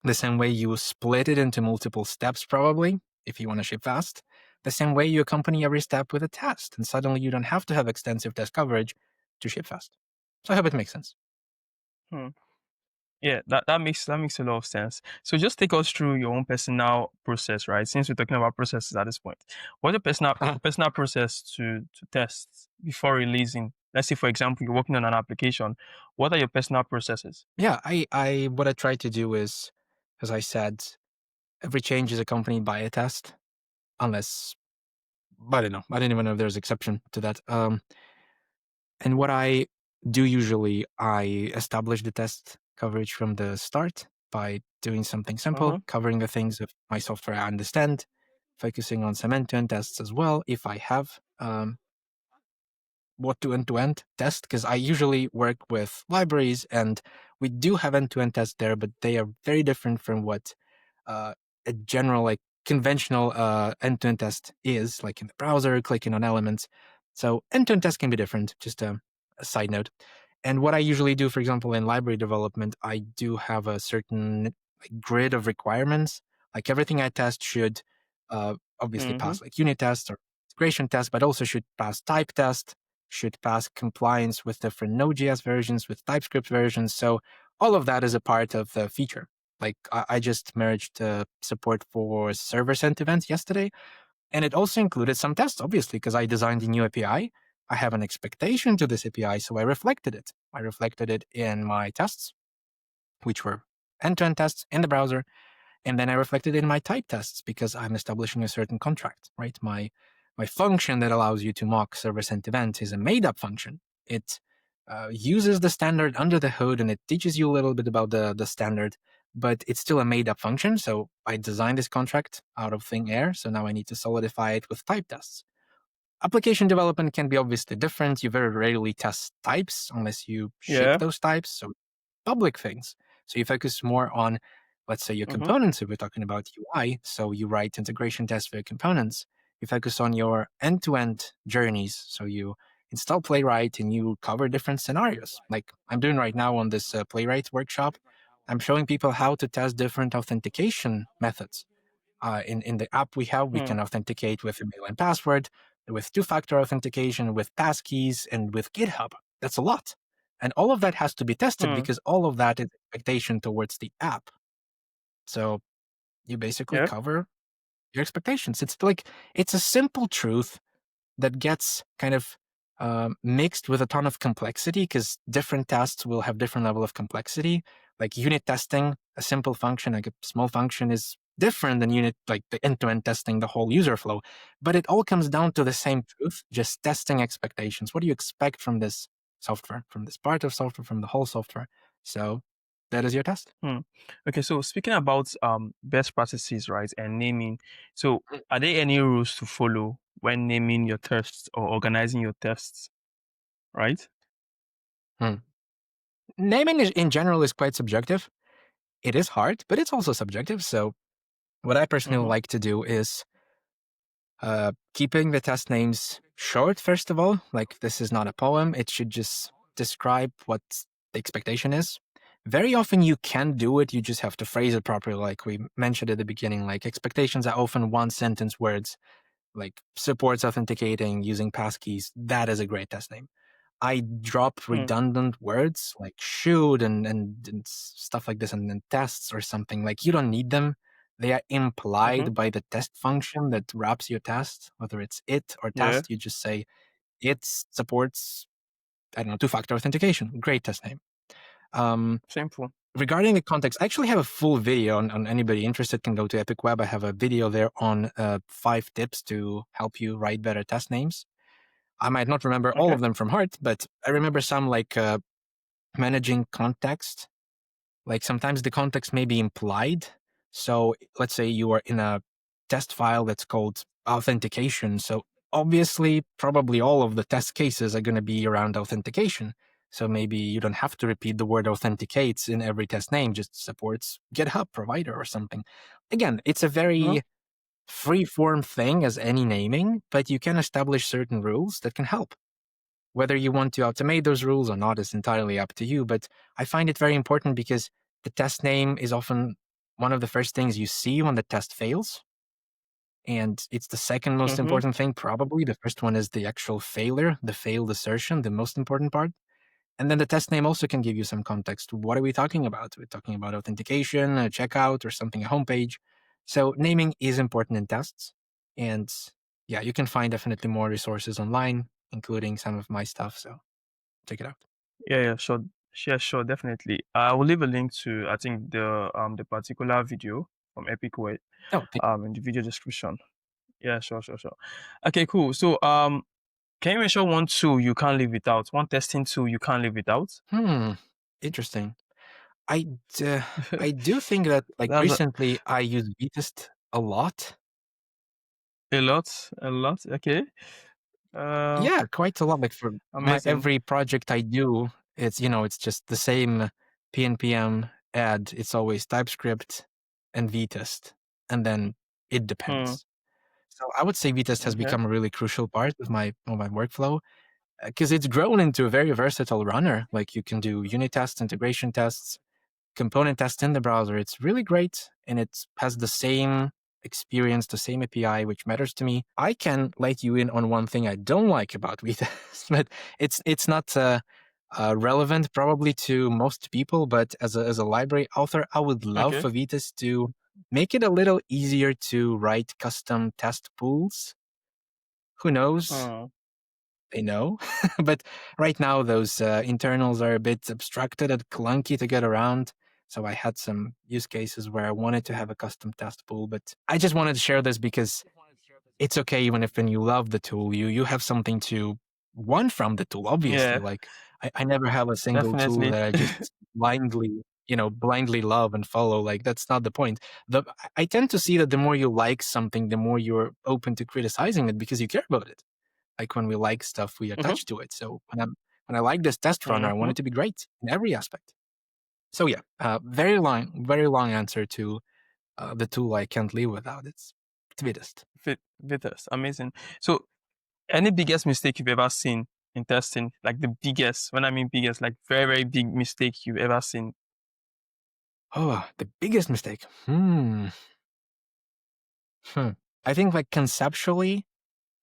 the same way you split it into multiple steps, probably, if you want to ship fast, the same way you accompany every step with a test. And suddenly you don't have to have extensive test coverage to ship fast. So I hope it makes sense. Hmm. Yeah, that makes a lot of sense. So just take us through your own personal process, right? Since we're talking about processes at this point, what's your personal process to test before releasing? Let's say, for example, you're working on an application. What are your personal processes? Yeah, I what I try to do is, as I said, every change is accompanied by a test, unless I don't know. I don't even know if there's exception to that. And what I do usually, I establish the test coverage from the start by doing something simple, Mm-hmm. covering the things of my software I understand, focusing on some end-to-end tests as well if I have what to end-to-end test, because I usually work with libraries and we do have end-to-end tests there, but they are very different from what uh, a general, like conventional end-to-end test is, like in the browser, clicking on elements. So end-to-end tests can be different, just a side note. And what I usually do, for example, in library development, I do have a certain like, grid of requirements. Like everything I test should obviously Mm-hmm. pass like unit tests or integration tests, but also should pass type test, should pass compliance with different Node.js versions, with TypeScript versions. So all of that is a part of the feature. Like I just merged support for server-sent events yesterday, and it also included some tests, obviously, because I designed a new API. I have an expectation to this API, so I reflected it. I reflected it in my tests, which were end-to-end tests in the browser, and then I reflected it in my type tests because I'm establishing a certain contract, right? My function that allows you to mock server-sent event is a made-up function. It uses the standard under the hood, and it teaches you a little bit about the standard. but it's still a made up function. So I designed this contract out of thin air. So now I need to solidify it with type tests. Application development can be obviously different. You very rarely test types unless you ship Yeah. those types. So public things. So you focus more on, let's say, your Mm-hmm. components if we're talking about UI. So you write integration tests for your components. You focus on your end-to-end journeys. So you install Playwright and you cover different scenarios. Like I'm doing right now on this Playwright workshop. I'm showing people how to test different authentication methods. In the app we Hmm. can authenticate with email and password, with two-factor authentication, with passkeys, and with GitHub. That's a lot. And all of that has to be tested Hmm. because all of that is expectation towards the app. So you basically Yeah. cover your expectations. It's a simple truth that gets kind of mixed with a ton of complexity because different tests will have different level of complexity. Like unit testing, a simple function, like a small function, is different than unit like the end-to-end testing, the whole user flow. But it all comes down to the same truth, just testing expectations. What do you expect from this software, from this part of software, from the whole software? So that is your test. Hmm. Okay, so speaking about best practices, right, and naming, so are there any rules to follow when naming your tests or organizing your tests, right? Hmm. Naming in general is quite subjective. It is hard, but it's also subjective. So what I personally Mm-hmm. like to do is keeping the test names short, first of all. Like, this is not a poem, it should just describe what the expectation is. Very often you can do it, you just have to phrase it properly, like we mentioned at the beginning. Like, expectations are often one sentence words, like supports authenticating using passkeys. That is a great test name. I drop Hmm. redundant words like should and stuff like this and then tests or something. Like, you don't need them. They are Mm-hmm. implied by the test function that wraps your test, whether it's it or Yeah. test. You just say it supports, I don't know, two-factor authentication. Great test name. Um, Simple. Regarding the context, I actually have a full video on anybody interested can go to EpicWeb. I have a video there on 5 tips to help you write better test names. I might not remember all Okay. of them from heart, but I remember some like managing context. Like sometimes the context may be implied. So let's say you are in a test file that's called authentication. So obviously, probably all of the test cases are going to be around authentication. So maybe you don't have to repeat the word authenticates in every test name, just supports GitHub provider or something. Again, it's a Uh-huh. very free form thing as any naming, but you can establish certain rules that can help. Whether you want to automate those rules or not is entirely up to you, but I find it very important because the test name is often one of the first things you see when the test fails. And it's the second most Mm-hmm. important thing, probably. The first one is the actual failure, the failed assertion, the most important part. And then the test name also can give you some context. What are we talking about? We're talking about authentication, a checkout, or something, a homepage. So naming is important in tests. And yeah, you can find definitely more resources online, including some of my stuff. So check it out. Yeah, yeah, sure. Yeah, sure, definitely. I will leave a link to I think the particular video from EpicWeb Oh, in the video description. Yeah, sure, sure, sure. Okay, cool. So can you mention one tool you can't live without? One testing tool you can't live without? interesting. I d- I do think that like That's recently I use Vitest a lot. a lot, a lot. Okay. Uh, Yeah, quite a lot. Like for my amazing. every project I do, it's just the same PNPM add. It's always TypeScript and Vitest, and then it Hmm. depends. So I would say Vitest has Okay. become a really crucial part of my workflow because it's grown into a very versatile runner. Like you can do unit tests, integration tests, component test in the browser. It's really great and it has the same experience, the same API, which matters to me. I can let you in on one thing I don't like about Vitest, but it's not relevant probably to most people. But as a library author, I would love Okay. for Vitest to make it a little easier to write custom test pools. Who knows? Hmm. They know. But right now, those internals are a bit abstracted and clunky to get around. So I had some use cases where I wanted to have a custom test pool, but I just wanted to share this because it's okay even if when you love the tool, you have something to want from the tool, obviously. Yeah, Like I never have a single tool definitely. that I just blindly. blindly love and follow. Like, that's not the point. I tend to see that the more you like something, the more you're open to criticizing it because you care about it. Like, when we like stuff, we Mm-hmm. attach to it. So when I like this test runner, I want Mm-hmm. it to be great in every aspect. So yeah, very long answer to the tool I can't live without. It's Vitest. Vitest. Amazing. So, any biggest mistake you've ever seen in testing? Like the biggest, when I mean biggest, like very, very big mistake you've ever seen. Oh, the biggest mistake. I think, like, conceptually,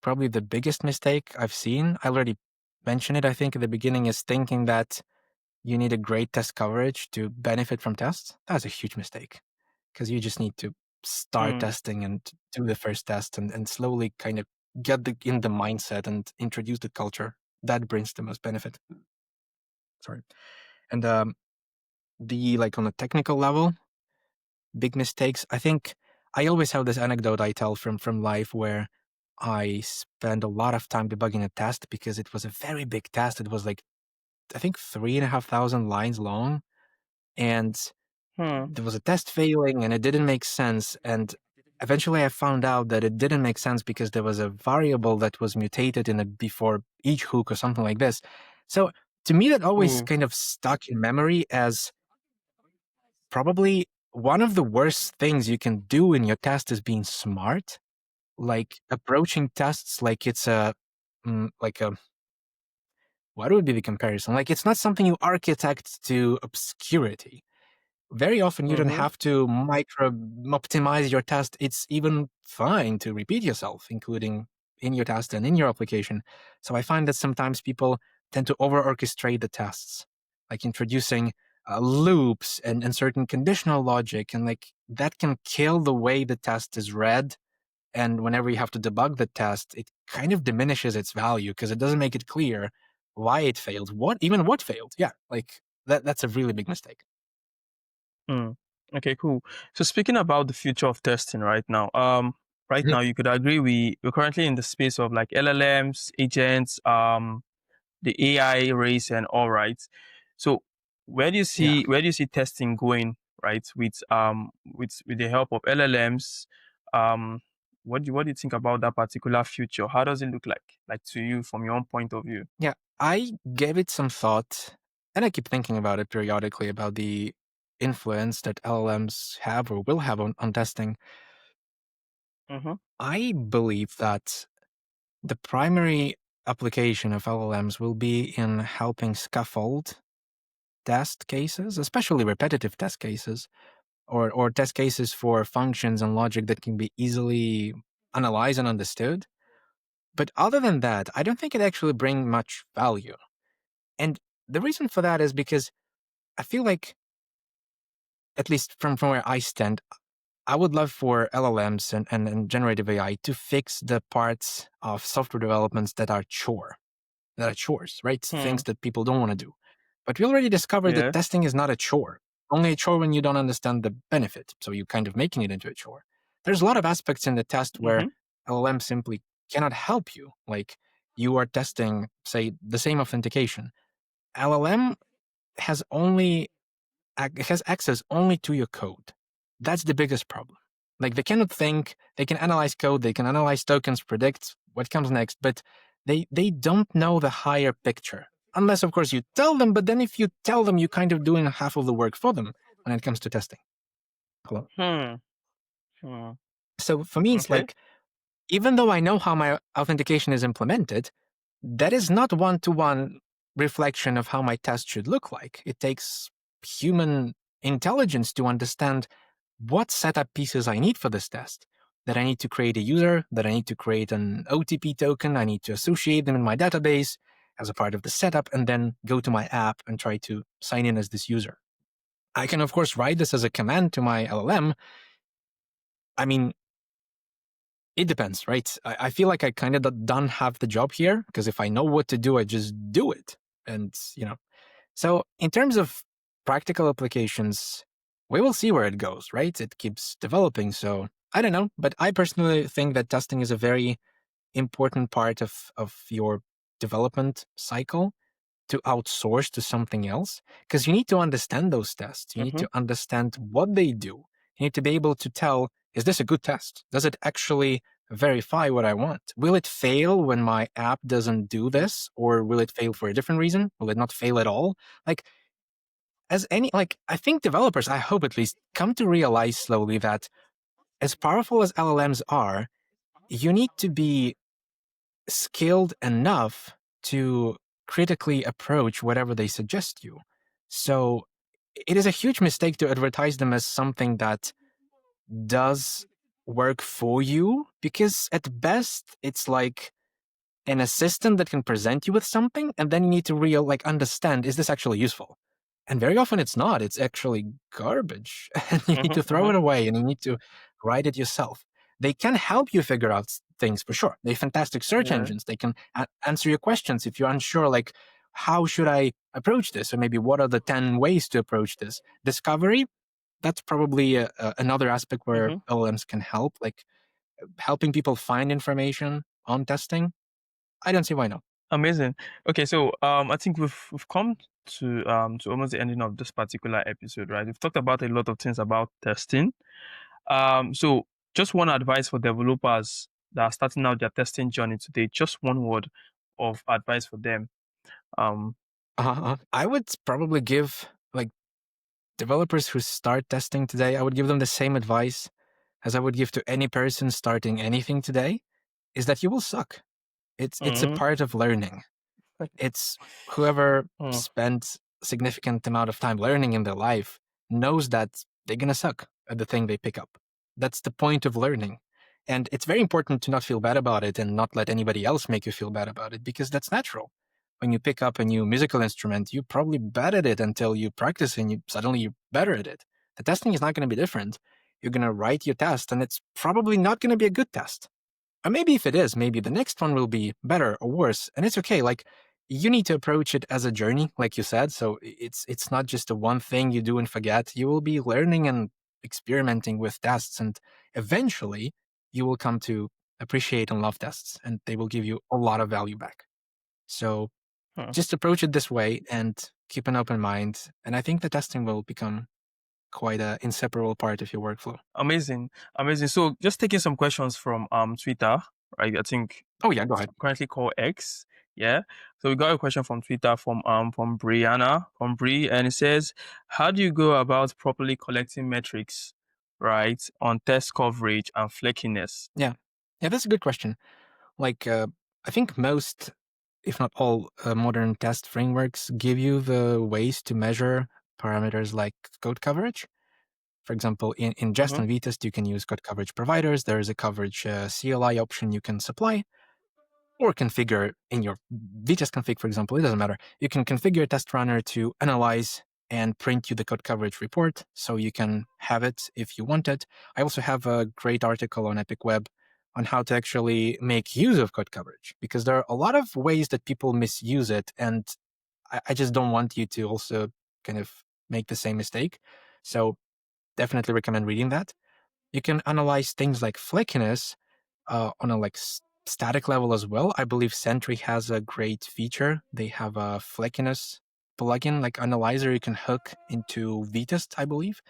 probably the biggest mistake I've seen, I already mentioned it, I think, at the beginning, is thinking that you need a great test coverage to benefit from tests. That's a huge mistake because you just need to start Hmm. testing and do the first test and slowly kind of get in the mindset and introduce the culture. That brings the most benefit. Sorry. And like, on a technical level, big mistakes. I think I always have this anecdote I tell from life where I spent a lot of time debugging a test because it was a very big test. It was like, I think, 3,500 lines long, and Hmm. there was a test failing and it didn't make sense. And eventually I found out that it didn't make sense because there was a variable that was mutated before each hook or something like this. So to me, that always Ooh. kind of stuck in memory as probably one of the worst things you can do in your test is being smart, like approaching tests like it's like a, what would be the comparison? Like, it's not something you architect to obscurity. Very often you don't Mm-hmm. have to micro optimize your test. It's even fine to repeat yourself, including in your test and in your application. So I find that sometimes people tend to over orchestrate the tests, like introducing loops and certain conditional logic, and like that can kill the way the test is read. And whenever you have to debug the test, it kind of diminishes its value because it doesn't make it clear why it failed, what failed. Yeah, like that's a really big mistake. Hmm. Okay, cool. So speaking about the future of testing right now, right Mhm. now you could agree we're currently in the space of like LLMs, agents, the AI race and all, right. So Yeah. where do you see testing going, right? With the help of LLMs, um, what do you think about that particular future? How does it look like to you from your own point of view? Yeah, I gave it some thought, and I keep thinking about it periodically about the influence that LLMs have or will have on testing. Mm-hmm. I believe that the primary application of LLMs will be in helping scaffold test cases, especially repetitive test cases, or test cases for functions and logic that can be easily analyzed and understood. But other than that, I don't think it actually brings much value. And the reason for that is because I feel like, at least from where I stand, I would love for LLMs and generative AI to fix the parts of software developments that are chores, right? Hmm. Things that people don't want to do. But we already discovered that Yeah. testing is not a chore. Only a chore when you don't understand the benefit. So you're kind of making it into a chore. There's a lot of aspects in the test where Mm-hmm. LLM simply cannot help you. Like, you are testing, say, the same authentication. LLM has only it has access only to your code. That's the biggest problem. Like, they cannot think, they can analyze code, they can analyze tokens, predict what comes next, but they don't know the higher picture. Unless, of course, you tell them, but then if you tell them, you're kind of doing half of the work for them when it comes to testing. Hello? Hmm. Hmm. So for me, it's Okay. like, even though I know how my authentication is implemented, that is not one-to-one reflection of how my test should look like. It takes human intelligence to understand what setup pieces I need for this test. That I need to create a user, that I need to create an OTP token, I need to associate them in my database as a part of the setup, and then go to my app and try to sign in as this user. I can, of course, write this as a command to my LLM. I mean, it depends, right? I feel like I kind of done half the job here because if I know what to do, I just do it. And, so in terms of practical applications, we will see where it goes, right? It keeps developing. So I don't know. But I personally think that testing is a very important part of your development cycle to outsource to something else, because you need to understand those tests. You need Mm-hmm. to understand what they do. You need to be able to tell, is this a good test? Does it actually verify what I want? Will it fail when my app doesn't do this? Or will it fail for a different reason? Will it not fail at all? Like, I think developers, I hope at least, come to realize slowly that as powerful as LLMs are, you need to be skilled enough to critically approach whatever they suggest you. So it is a huge mistake to advertise them as something that does work for you, because at best it's like an assistant that can present you with something, and then you need to understand, is this actually useful? And very often it's not. It's actually garbage. And you need to Mm-hmm. throw Mm-hmm. it away and you need to write it yourself. They can help you figure out things for sure. They're fantastic search Yeah. engines. They can answer your questions if you're unsure, like, how should I approach this? Or maybe what are the 10 ways to approach this? Discovery, that's probably another aspect where Mm-hmm. LLMs can help, like helping people find information on testing. I don't see why not. Amazing. Okay, so I think we've come to almost the ending of this particular episode, right? We've talked about a lot of things about testing. So just one advice for developers that are starting out their testing journey today. Just one word of advice for them. Um. I would probably give, like, developers who start testing today, I would give them the same advice as I would give to any person starting anything today, is that you will suck. It's a Mm-hmm. part of learning. It's whoever Mm. spent significant amount of time learning in their life knows that they're gonna suck at the thing they pick up. That's the point of learning. And it's very important to not feel bad about it and not let anybody else make you feel bad about it, because that's natural. When you pick up a new musical instrument, you're probably bad at it until you practice and you're better at it. The testing is not going to be different. You're going to write your test and it's probably not going to be a good test. Or maybe if it is, maybe the next one will be better or worse, and it's okay. Like, you need to approach it as a journey, like you said. So it's not just a one thing you do and forget. You will be learning and experimenting with tests, and eventually you will come to appreciate and love tests, and they will give you a lot of value back. So Mm. just approach it this way and keep an open mind, and I think the testing will become quite an inseparable part of your workflow. Amazing, amazing. So just taking some questions from Twitter, right? I think Oh yeah, go it's ahead. currently called X. Yeah. So we got a question from Twitter from Brianna from Bri, and it says, "How do you go about properly collecting metrics, right, on test coverage and flakiness?" Yeah, yeah, that's a good question. Like, I think most, if not all, modern test frameworks give you the ways to measure parameters like code coverage. For example, in Jest Mm-hmm. and Vitest, you can use code coverage providers. There is a coverage CLI option you can supply or configure in your Vitest config, for example. It doesn't matter. You can configure a test runner to analyze and print you the code coverage report so you can have it if you want it. I also have a great article on EpicWeb on how to actually make use of code coverage, because there are a lot of ways that people misuse it. And I just don't want you to also kind of make the same mistake. So definitely recommend reading that. You can analyze things like flakiness on a static level as well. I believe Sentry has a great feature. They have a flakiness plugin, like analyzer you can hook into Vitest, I believe.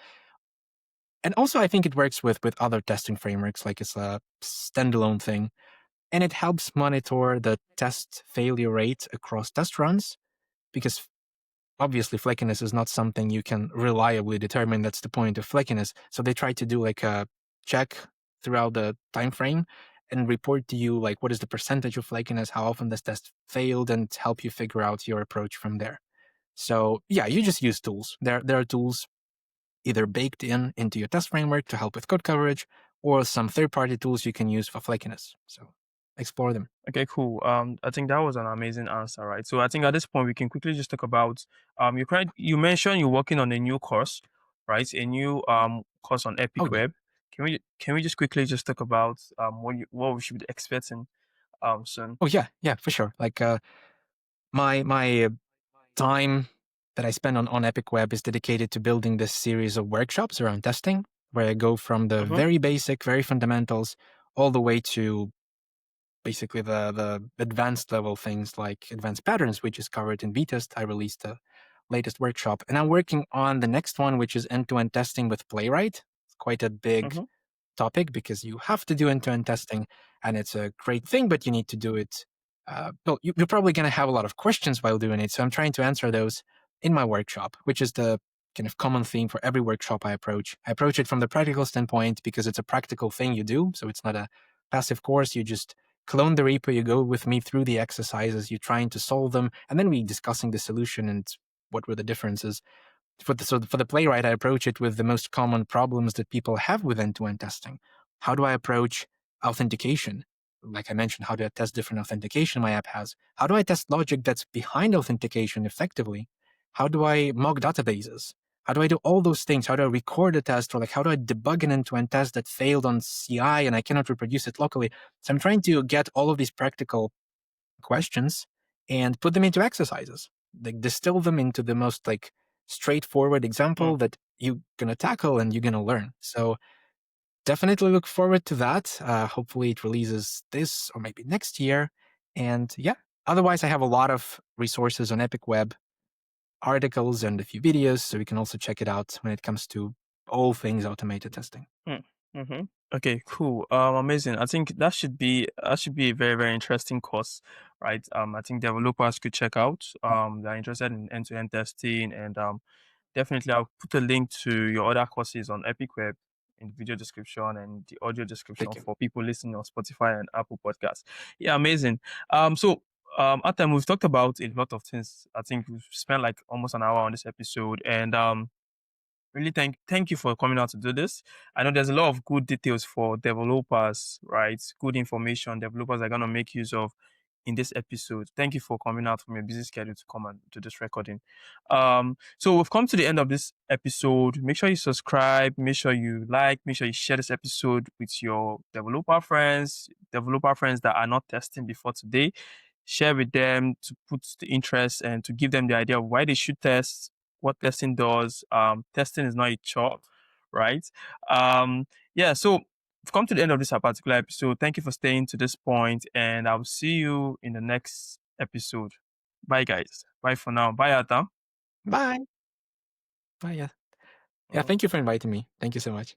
And also, I think it works with other testing frameworks, like it's a standalone thing. And it helps monitor the test failure rate across test runs, because obviously flakiness is not something you can reliably determine. That's the point of flakiness. So they try to do like a check throughout the time frame and report to you like what is the percentage of flakiness, how often this test failed, and help you figure out your approach from there. So yeah, you just use tools. There are tools either baked into your test framework to help with code coverage, or some third-party tools you can use for flakiness. So explore them. Okay, cool. I think that was an amazing answer, right? So I think at this point we can quickly just talk about you mentioned you're working on a new course, right? A new course on Oh yeah. EpicWeb. Can we just quickly just talk about what we should be expecting soon? Oh yeah, for sure. Like my time that I spend on EpicWeb is dedicated to building this series of workshops around testing, where I go from the Mm-hmm. very basic, very fundamentals, all the way to basically the advanced level things like advanced patterns, which is covered in Vitest. I released the latest workshop, and I'm working on the next one, which is end-to-end testing with Playwright. It's quite a big Mm-hmm. topic because you have to do end-to-end testing, and it's a great thing, but you need to do it. Well, you're probably going to have a lot of questions while doing it, so I'm trying to answer those in my workshop, which is the kind of common theme for every workshop I approach. I approach it from the practical standpoint because it's a practical thing you do, so it's not a passive course. You just clone the repo, you go with me through the exercises, you're trying to solve them, and then we discussing the solution and what were the differences. For the Playwright, I approach it with the most common problems that people have with end-to-end testing. How do I approach authentication? Like I mentioned, how do I test different authentication my app has? How do I test logic that's behind authentication effectively? How do I mock databases? How do I do all those things? How do I record a test? Or like, how do I debug an end-to-end test that failed on CI and I cannot reproduce it locally? So I'm trying to get all of these practical questions and put them into exercises, like distill them into the most like straightforward example that you're gonna tackle and you're gonna learn. So definitely look forward to that. Hopefully it releases this or maybe next year. And yeah, otherwise I have a lot of resources on EpicWeb, articles and a few videos, so you can also check it out when it comes to all things automated testing. Mm-hmm. Okay, cool. Amazing. I think that should be a very, very interesting course, right? I think developers could check out. They're interested in end-to-end testing, and definitely I'll put a link to your other courses on EpicWeb in the video description and the audio description Thank you. for people listening on Spotify and Apple Podcasts. Yeah, amazing. So Artem, we've talked about a lot of things. I think we've spent like almost an hour on this episode, and really thank you for coming out to do this. I know there's a lot of good details for developers, right? Good information developers are gonna make use of in this episode. Thank you for coming out from your busy schedule to come and do this recording. So we've come to the end of this episode. Make sure you subscribe, make sure you like, make sure you share this episode with your developer friends that are not testing before today. Share with them to put the interest and to give them the idea of why they should test, what testing does. Testing is not a chore, right? Yeah, so we've come to the end of this particular episode. Thank you for staying to this point, and I'll see you in the next episode. Bye, guys. Bye for now. Bye, Adam. Bye. Bye. Yeah. Yeah. Mm. Thank you for inviting me. Thank you so much.